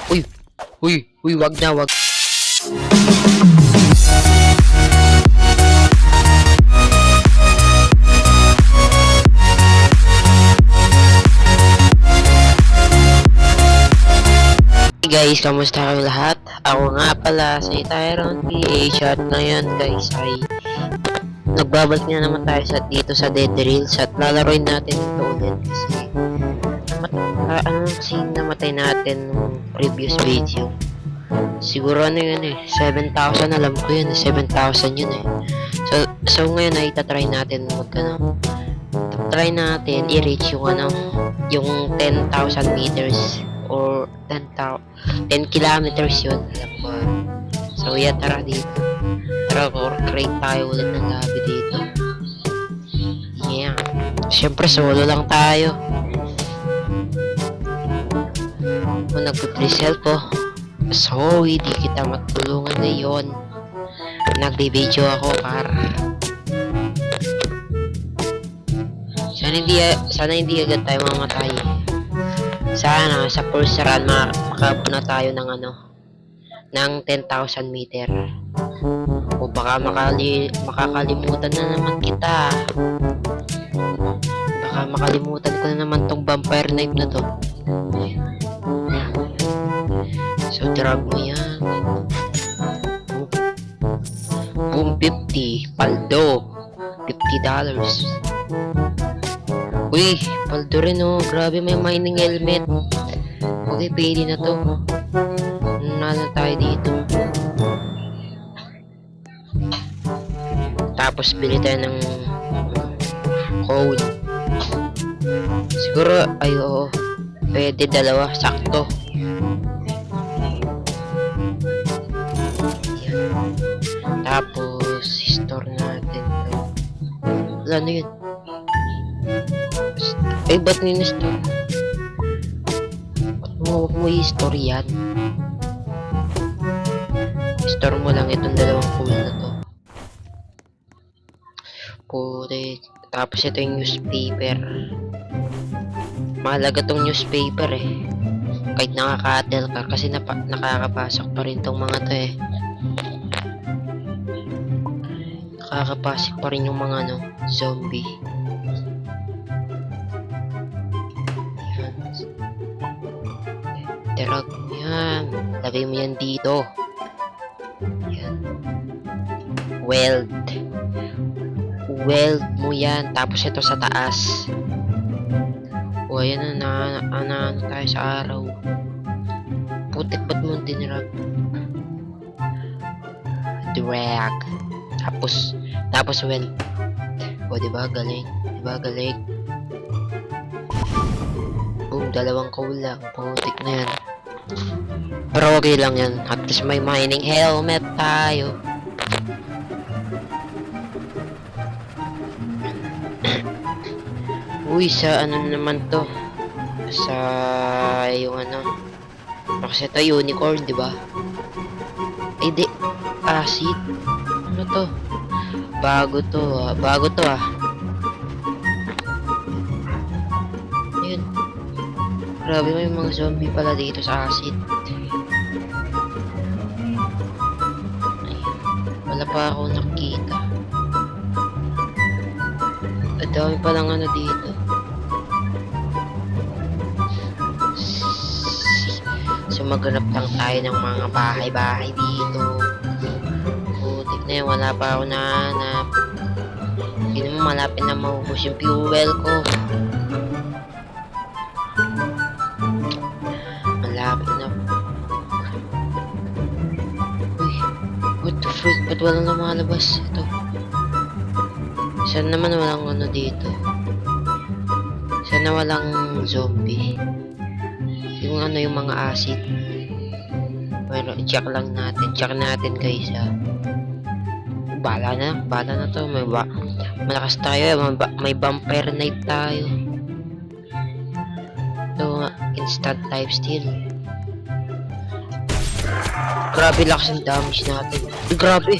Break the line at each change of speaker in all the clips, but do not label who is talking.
Uy! Uy, wag na, wag. Hey guys, kamusta kayo lahat? Ako nga pala si Tyron PH at ngayon guys ay nagbabalik na naman tayo dito sa Dead Reels at lalaroin natin ito ulit kasi scene namatay natin nung previous video. Siguro ano yun 7,000, alam ko yun 7,000 yun So ngayon ay tatry natin try natin i-reach yung 10,000 meters or 10 kilometers yun, alam ko. So yeah, tara dito. Tara, create tayo ulit ng lobby dito. Yeah. Siyempre solo lang tayo. Kung nagpipresel ko, so hindi kita matulungan ngayon. Nagbe-video ako para sana hindi agad tayo mamatay. Sana sa first run makabot na tayo ng ng 10,000 meter. O baka makakalimutan na naman kita. Baka makalimutan ko na naman tong vampire knife na to. So drag mo yan. Boom 50 paldo $50. Uy, paldo rin grabe, may mining helmet. Okay, pwede na to. Nalo tayo dito. Tapos bili tayo ng code. Siguro, ay oo. Pwede dalawa, sakto. Yan. Tapos, store natin to. Wala na yun. Eh, ba't nini-store? Ba't mo i-store yan? Store mo lang itong dalawang pool na to. Putik. Tapos ito yung newspaper. Mahalaga tong newspaper kahit nakaka-tell ka kasi nakakapasok pa rin tong mga to nakakapasok pa rin yung mga zombie. Drag mo yan. Lagay mo yan dito. Yan. Weld mo yan. Tapos ito sa taas. O ayan na tayo sa araw. Putik, ba't mo dinrag? Drag. Tapos weld. O diba galing? Boom, dalawang kulang. Putik na yan. Pero okay lang yan. At least may mining helmet tayo. Uy, sa naman to? Sa yung kasi ito unicorn, diba? Ay di, acid. Ano to? Bago to Ayun. Grabe, may mga zombie pala dito sa acid. Ayun. Wala pa ako nakita. Ang dami palang dito. So maghanap lang tayo ng mga bahay-bahay dito. Putik na yan, wala pa ako nahanap. Hindi naman malapit na maubos yung fuel ko. What the freak? Ba't walang lumalabas? Ito. Sana naman walang dito. Sana walang zombie. Yung yung mga acid. Pero check lang natin. Check natin guys Bala na to. Malakas tayo. May vampire knife tayo. Ito instant lifesteal. Grabe lakas ng damage natin. Grabe.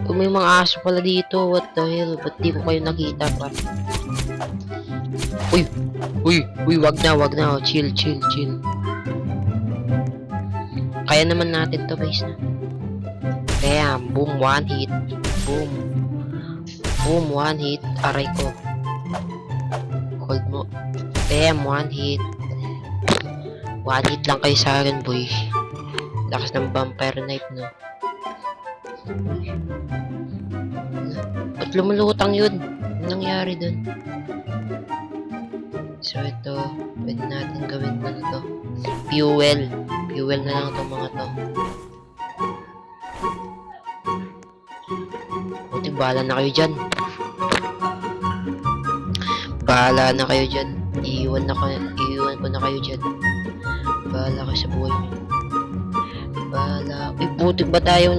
Kung may mga aso pala dito, what the hell? Ba't di ko kayo nakita pa? Uy! Uy, wag na, wag na. Oh. Chill, chill, chill. Kaya naman natin to, guys. Damn, boom, one hit. Boom. Boom, one hit. Aray ko. Hold mo. Damn, one hit. One hit lang kayo sa akin, boy. Lakas ng vampire knife, no? Ba't lumulutang yun? Anong nangyari dun? So, ito. Pwede natin gawin na to. Fuel. Fuel na lang itong mga to. Buti, bahala na kayo dyan. Bahala na kayo dyan. Iiwan ko na kayo dyan. Bahala kayo sa buhay nyo. Bahala. Uy, buti ba tayo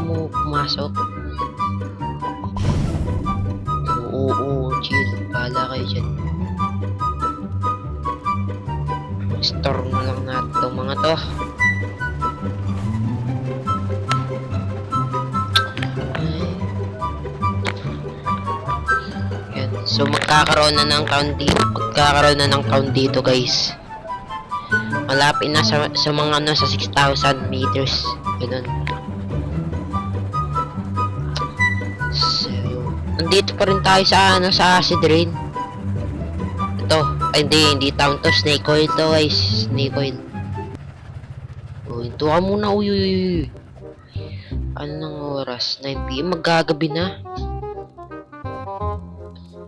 mo pumasok? Oo, chill. Bahala kayo dyan. Storm na lang natin itong mga to. Yan. So magkakaroon na ng count dito, guys. Malapit na sa mga ano, sa 6,000 meters. Ganun. So, nandito pa rin tayo sa sa acid rain. Ito. Ay, hindi town to. Snake oil to, guys. Snake oil. Oh, ito ka muna. Uy. Anong oras? 9 PM. Magagabi na.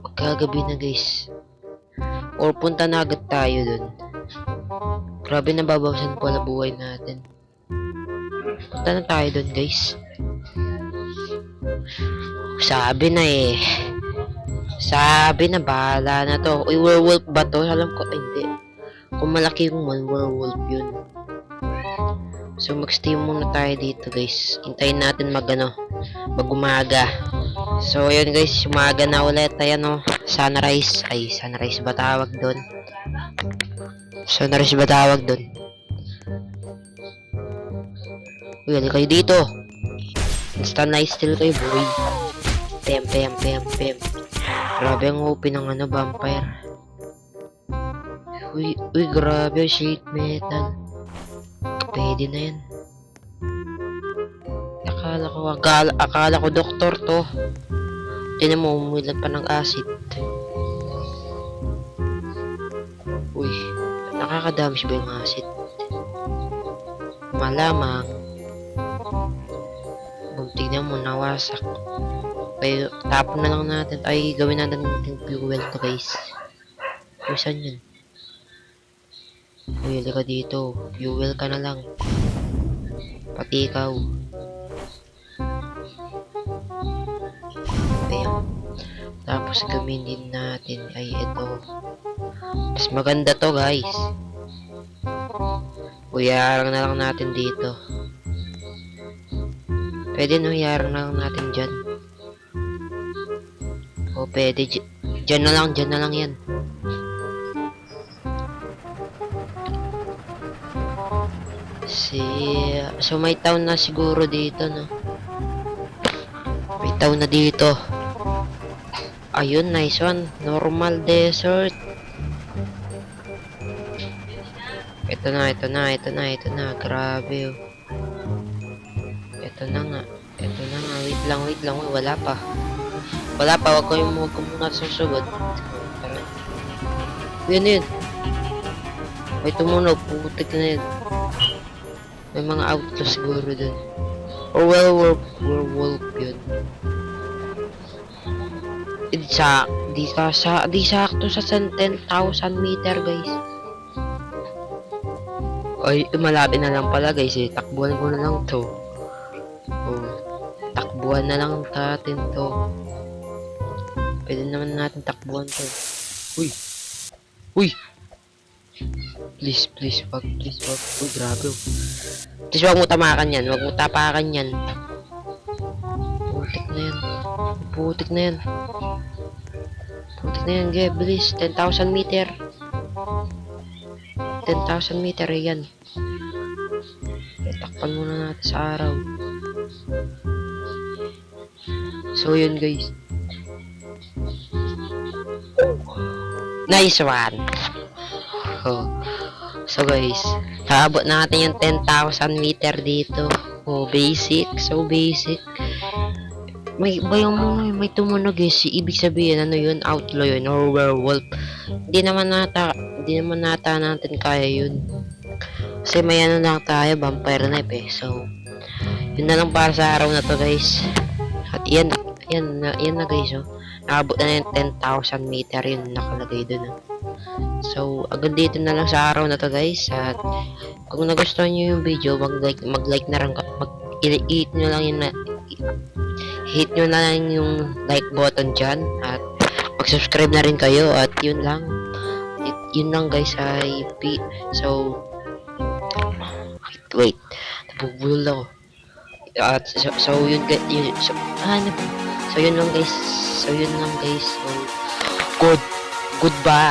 Magagabi na, guys. Or punta na agad tayo dun. Grabe, nababawasan po na buhay natin. Punta na tayo dun, guys. Sabi na bahala na to. Uy, werewolf ba to? Alam ko, hindi. Kung malaki yung werewolf yun. So, mag-stay muna tayo dito, guys. Hintayin natin mag-umaga. So, yun, guys. Umaga na ulit. Ayan, no. Sunrise. Ay, sunrise ba tawag doon? Sunrise ba tawag doon? Uy, galing kayo dito. Instant nice still kayo, boy. Pem. Grabe ang open ng vampire. Uy, grabe, sheet metal. Pwede na yan. Akala ko doktor to. Tinan mo, umulan pa ng acid. Uy, nakakadamage ba yung acid? Malamang. Tignan mo, nawasak. Pero, tapon na lang natin. Ay, gawin natin yung fuel to, guys. Uy, saan yun? Uy, ka dito. Fuel ka na lang. Pati ikaw. Bam. Tapos gamitin natin ay ito. Mas maganda to, guys. Uy, yarang na lang natin dito. Pwede no, yarang na lang natin dyan. O, pwede. Dyan na lang yan. So may town na siguro dito, no? May town na dito. Ayun, nice one. Normal desert. Ito na. Grabe, oh. Ito na nga. Wait lang. Wala pa. Wag ko muna susugod. Yun. May tumunog. Putik na yun. May mga outlaw siguro dun. Or werewolf yun. Di sakto sa 10,000 meter, guys. Ay, malapit na lang pala, guys. Takbuhan ko na lang to. Takbuhan na lang natin to. Pwede naman natin takbuhan to. Uy! Please, wag. Uy, grabe. Please, wag mo tamakan yan. Wag mo tapakan yan. Putik na yan, ge. Please, 10,000 meter. 10,000 meter, yan. Takpan muna natin sa araw. So, yun, guys. Nice one. Oh. So guys, naabot natin yung 10,000 meter dito. Oh, basic. So basic. May bayang mo may tumunog eh. Ibig sabihin ano yun, outlaw yun or werewolf. Hindi naman nata natin kaya yun. Kasi may ano lang tayo, vampire knife eh. So, yun na lang para sa araw na to guys. At yan na guys oh. Naabot na yung 10,000 meter yun nakalagay dun oh. So, agad dito na lang sa araw na to guys. At kung nagustuhan nyo yung video, mag-like na rin, hit nyo lang yung hit nyo na lang yung like button dyan. At mag-subscribe na rin kayo. At yun lang. Yun lang guys ay so, wait. Nabubulol ako. At so yun guys, so yun lang guys. So, goodbye.